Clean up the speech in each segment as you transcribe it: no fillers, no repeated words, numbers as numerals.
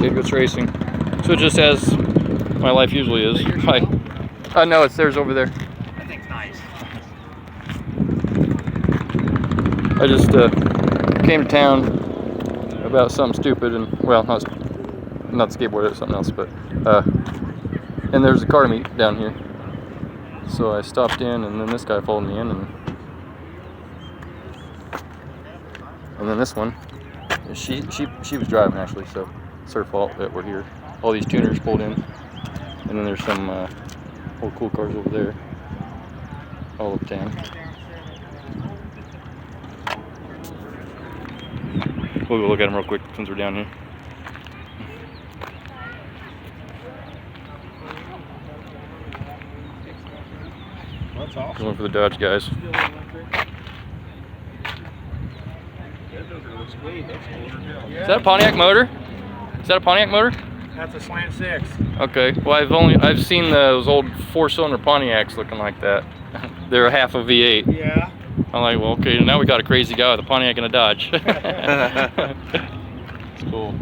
Kid Goes Racing. So just as my life usually is. Hi. No, it's theirs over there. That thing's nice. I just came to town about something stupid, and well, not skateboard, it was something else, but and there's a car meet down here. So I stopped in, and then this guy followed me in, and then this one, she was driving actually, so it's her fault that we're here. All these tuners pulled in, and then there's some old cool cars over there, all of town. We'll go look at them real quick since we're down here. That's awesome. Going for the Dodge guys. Is that a Pontiac motor? Is that a Pontiac motor? That's a slant 6. Okay. Well, I've seen those old 4-cylinder Pontiacs looking like that. They're a half a V8. Yeah. I'm like, well, okay, now we got a crazy guy with a Pontiac and a Dodge. It's cool.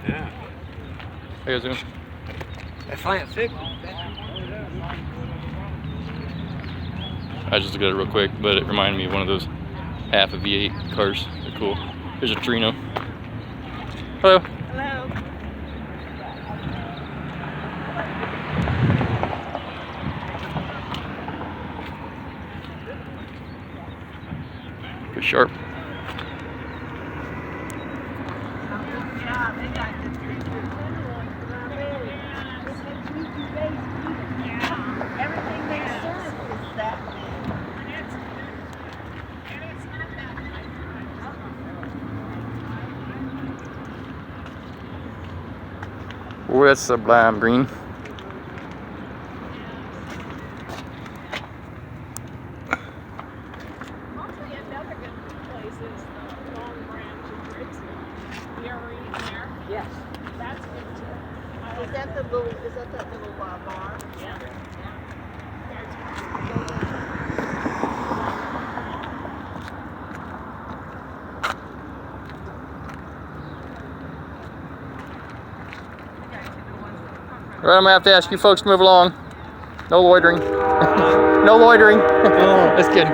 Yeah. How you guys doing? That slant 6. I just looked at it real quick, but it reminded me of one of those half a V8 cars. They're cool. There's a Trino. Hello. Hello. Pretty sharp. Yeah, they got this everything they serve is that big. With Sublime Green. Actually, another good place is Long Branch in Brixton. The arena there. Yes. That's good too. Is that that little bar? Yeah. All right, I'm gonna have to ask you folks to move along. No loitering. No loitering. Just kidding.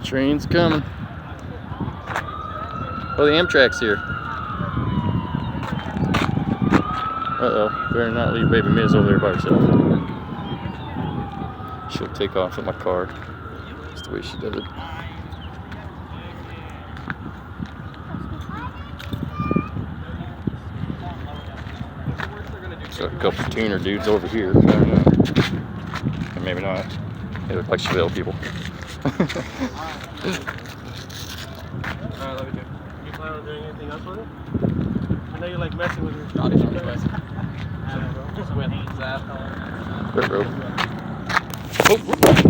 Train's coming. Oh, the Amtrak's here. Uh-oh, better not leave baby Miz over there by herself. She'll take off with my car. That's the way she does it. Got a couple tuner dudes over here. I don't know. And maybe not. They look like Chevelle people. Alright, let me do. You plan on doing anything else with it? I know you like messing with your body. There we go. Oh.